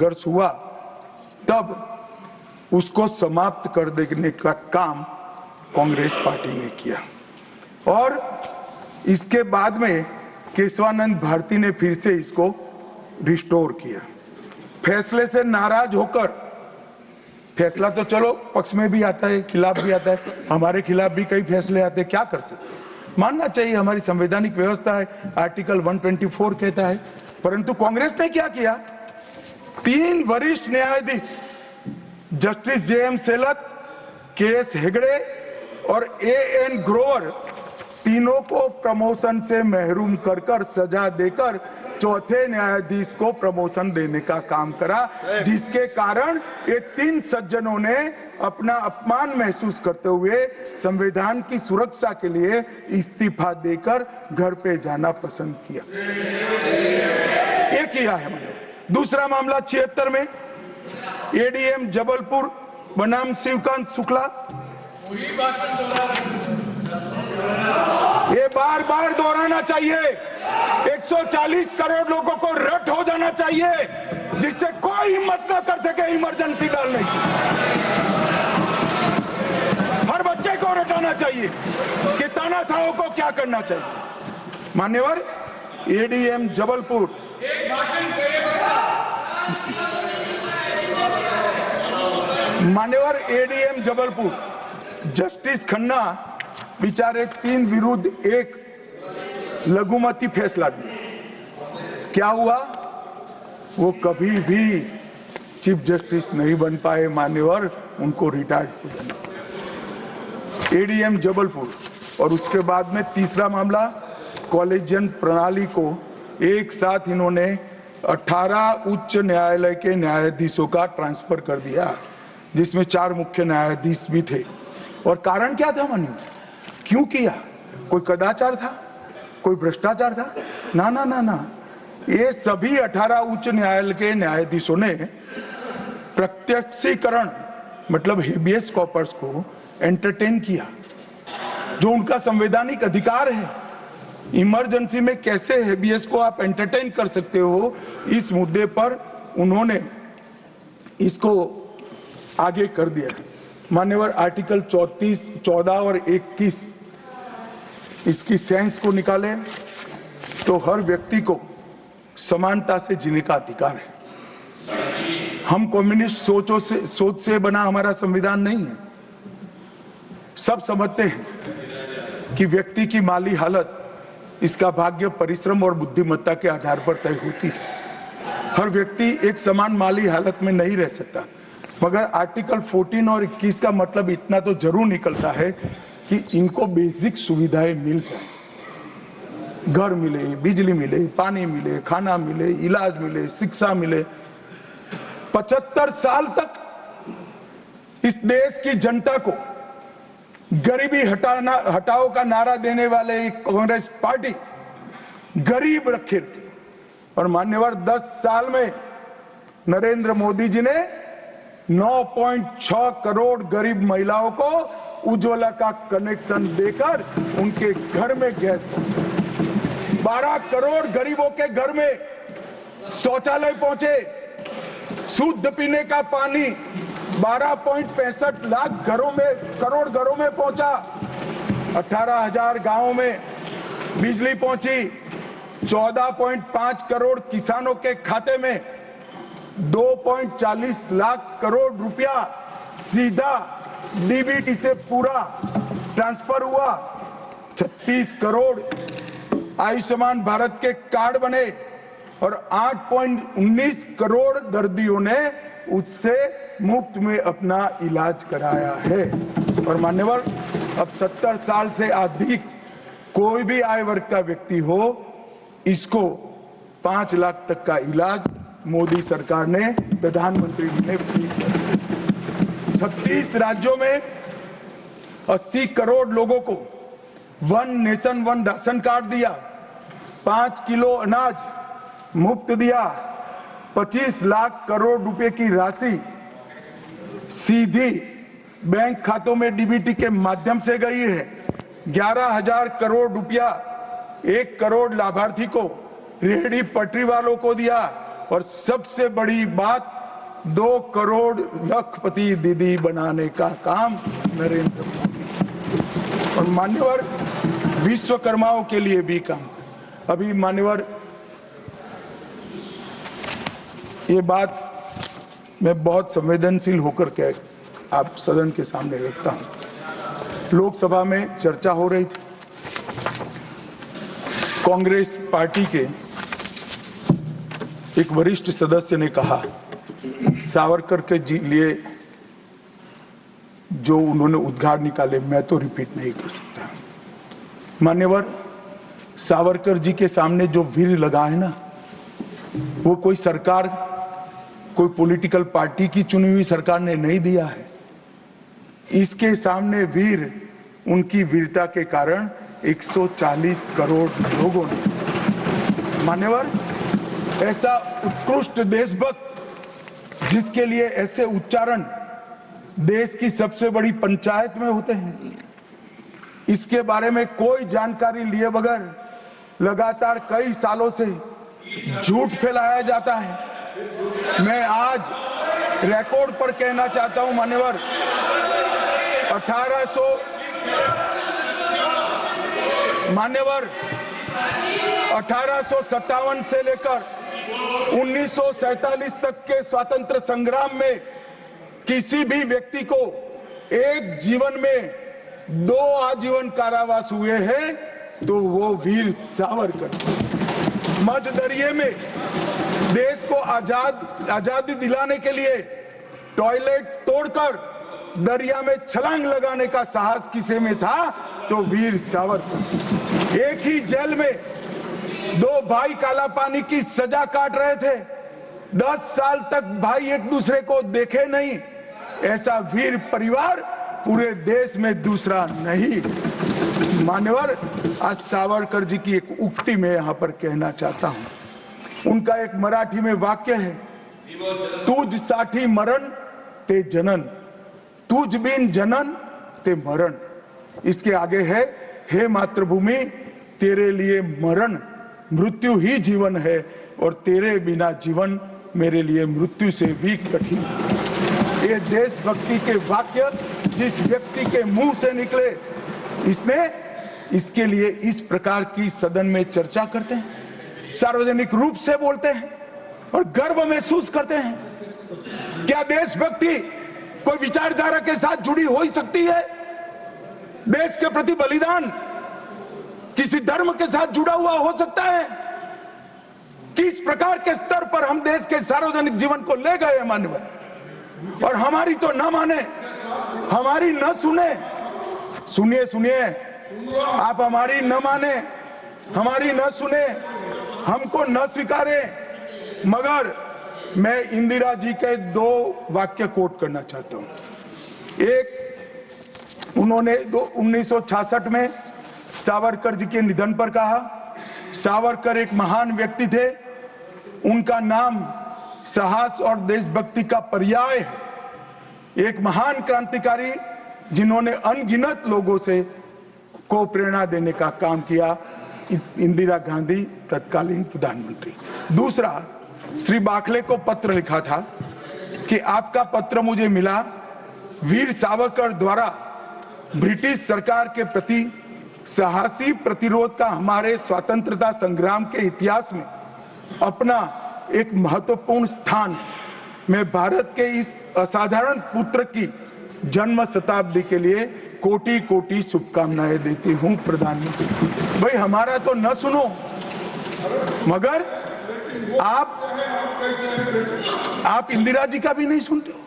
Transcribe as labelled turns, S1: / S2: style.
S1: संघर्ष हुआ तब उसको समाप्त कर देने का काम कांग्रेस पार्टी ने किया और इसके बाद में केशवानंद भारती ने फिर से इसको रिस्टोर किया। फैसले से नाराज होकर, फैसला तो चलो पक्ष में भी आता है, खिलाफ भी आता है, हमारे खिलाफ भी कई फैसले आते हैं, क्या कर सकते, मानना चाहिए, हमारी संवैधानिक व्यवस्था है, आर्टिकल 124 कहता है। परंतु कांग्रेस ने क्या किया, 3 वरिष्ठ न्यायाधीश जस्टिस JM सेलत, KS हेगड़े और AN ग्रोवर, तीनों को प्रमोशन से महरूम कर सजा देकर चौथे न्यायाधीश को प्रमोशन देने का काम करा, जिसके कारण ये 3 सज्जनों ने अपना अपमान महसूस करते हुए संविधान की सुरक्षा के लिए इस्तीफा देकर घर पे जाना पसंद किया। ये किया है मैंने। दूसरा मामला 76 में ADM जबलपुर बनाम शिवकांत शुक्ला, ये बार बार दोहराना चाहिए, 140 करोड़ लोगों को रट हो जाना चाहिए जिससे कोई हिम्मत न कर सके इमरजेंसी डालने की। हर बच्चे को रटाना चाहिए कि तानाशाहों को क्या करना चाहिए। मान्यवर ADM जबलपुर, मान्यवर ADM जबलपुर जस्टिस खन्ना बेचारे 3 विरुद्ध 1 लघुमती फैसला दिया। क्या हुआ, वो कभी भी चीफ जस्टिस नहीं बन पाए मान्यवर, उनको रिटायर्ड हो जाना। ADM जबलपुर और उसके बाद में तीसरा मामला कॉलेजियन प्रणाली को एक साथ इन्होंने 18 उच्च न्यायालय के न्यायाधीशों का ट्रांसफर कर दिया, जिसमें 4 मुख्य न्यायाधीश भी थे। और कारण क्या था मान्यवर, क्यों किया, कोई कदाचार था, कोई भ्रष्टाचार था? ना ना ना ना, ये सभी 18 उच्च न्यायालय के न्यायाधीशों ने प्रत्यक्षीकरण मतलब हेबियस कॉर्पस को एंटरटेन किया, जो उनका संवैधानिक अधिकार है। इमरजेंसी में कैसे हेबियस को आप एंटरटेन कर सकते हो, इस मुद्दे पर उन्होंने इसको आगे कर दिया। मान्यवर आर्टिकल 34, 14 और 21 इसकी सेंस को निकाले तो हर व्यक्ति को समानता से जीने का अधिकार है। हम कम्युनिस्ट सोच से बना हमारा संविधान नहीं है। सब समझते हैं कि व्यक्ति की माली हालत इसका भाग्य, परिश्रम और बुद्धिमत्ता के आधार पर तय होती है। हर व्यक्ति एक समान माली हालत में नहीं रह सकता, मगर आर्टिकल 14 और 21 का मतलब इतना तो जरूर निकलता है कि इनको बेसिक सुविधाएं मिल जाए, घर मिले, बिजली मिले, पानी मिले, खाना मिले, इलाज मिले, शिक्षा मिले। 75 साल तक इस देश की जनता को गरीबी हटाओ का नारा देने वाले कांग्रेस पार्टी गरीब रखे। और मान्यवर 10 साल में नरेंद्र मोदी जी ने 9.6 करोड़ गरीब महिलाओं को उज्ज्वला का कनेक्शन देकर उनके घर में गैस पहुंचा। 12 करोड़ गरीबों के घर में शौचालय पहुंचे, शुद्ध पीने का पानी 12.65 लाख करोड़ घरों में पहुंचा। 18,000 गांवों में बिजली पहुंची। 14.5 करोड़ किसानों के खाते में 2.40 लाख करोड़ रुपया सीधा DBT से पूरा ट्रांसफर हुआ। 36 करोड़ आयुष्मान भारत के कार्ड बने और 8.19 करोड़ दर्दियों ने उससे मुफ्त में अपना इलाज कराया है। और मान्यवर अब 70 साल से अधिक कोई भी आय वर्ग का व्यक्ति हो, इसको 5 लाख तक का इलाज मोदी सरकार ने, प्रधानमंत्री जी ने फ्री कर दिया। 36 राज्यों में 80 करोड़ लोगों को 1 नेशन 1 राशन कार्ड दिया, 5 किलो अनाज मुफ्त दिया, 25 लाख करोड़ रुपए की राशि सीधी बैंक खातों में DBT के माध्यम से गई है। 11,000 करोड़ रुपया 1 करोड़ लाभार्थी को, रेहड़ी पटरी वालों को दिया, और सबसे बड़ी बात 2 करोड़ लखपति दीदी बनाने का काम नरेंद्र मोदी और मान्यवर विश्वकर्माओं के लिए भी काम कर। अभी मान्यवर ये बात मैं बहुत संवेदनशील होकर के आप सदन के सामने रखता हूं। लोकसभा में चर्चा हो रही थी, कांग्रेस पार्टी के एक वरिष्ठ सदस्य ने कहा सावरकर के लिए जो उन्होंने उद्गार निकाले मैं तो रिपीट नहीं कर सकता। मान्यवर सावरकर जी के सामने जो वीर लगा है ना, वो कोई सरकार, कोई पॉलिटिकल पार्टी की चुनी हुई सरकार ने नहीं दिया है। इसके सामने वीर उनकी वीरता के कारण 140 करोड़ लोगों ने। मान्यवर ऐसा उत्कृष्ट देशभक्त जिसके लिए ऐसे उच्चारण देश की सबसे बड़ी पंचायत में होते हैं, इसके बारे में कोई जानकारी लिए बगैर लगातार कई सालों से झूठ फैलाया जाता है। मैं आज रिकॉर्ड पर कहना चाहता हूं मान्यवर 1857 से लेकर 1947 तक के स्वतंत्र संग्राम में किसी भी व्यक्ति को एक जीवन में 2 आजीवन कारावास हुए हैं तो वो वीर सावरकर। मध्य दरिये में देश को आजादी दिलाने के लिए टॉयलेट तोड़कर दरिया में छलांग लगाने का साहस किसे में था तो वीर सावरकर। एक ही जेल में 2 भाई काला पानी की सजा काट रहे थे, 10 साल तक भाई एक दूसरे को देखे नहीं। ऐसा वीर परिवार पूरे देश में दूसरा नहीं। मान्यवर आज सावरकर जी की एक उक्ति में यहां पर कहना चाहता हूं। उनका एक मराठी में वाक्य है, तुझ साठी मरण ते जनन, तुझ बिन जनन ते मरण। इसके आगे है, हे मातृभूमि तेरे लिए मरण मृत्यु ही जीवन है और तेरे बिना जीवन मेरे लिए मृत्यु से भी कठिन। ये देशभक्ति के वाक्य जिस व्यक्ति के मुंह से निकले, इसके लिए इस प्रकार की सदन में चर्चा करते हैं, सार्वजनिक रूप से बोलते हैं और गर्व महसूस करते हैं। क्या देशभक्ति कोई विचारधारा के साथ जुड़ी हो ही सकती है? देश के प्रति बलिदान किसी धर्म के साथ जुड़ा हुआ हो सकता है? किस प्रकार के स्तर पर हम देश के सार्वजनिक जीवन को ले गए मान्यवर, और हमारी तो न माने, हमारी न सुने। सुनिए, आप हमारी न माने, हमारी न सुने, हमको न स्वीकारे, मगर मैं इंदिरा जी के 2 वाक्य कोट करना चाहता हूं। एक, उन्होंने 1966 में सावरकर जी के निधन पर कहा, सावरकर एक महान व्यक्ति थे, उनका नाम साहस और देशभक्ति का पर्याय है। एक महान क्रांतिकारी जिन्होंने अनगिनत लोगों से को प्रेरणा देने का काम किया, इंदिरा गांधी तत्कालीन प्रधानमंत्री। दूसरा, श्री बाखले को पत्र लिखा था कि आपका पत्र मुझे मिला, वीर सावरकर द्वारा ब्रिटिश सरकार के प्रति साहसी प्रतिरोध का हमारे स्वतंत्रता संग्राम के इतिहास में अपना एक महत्वपूर्ण स्थान। मैं भारत के इस असाधारण पुत्र की जन्म शताब्दी के लिए कोटि कोटि शुभकामनाएं देती हूं प्रधानमंत्री। भाई हमारा तो न सुनो, मगर आप इंदिरा जी का भी नहीं सुनते हो।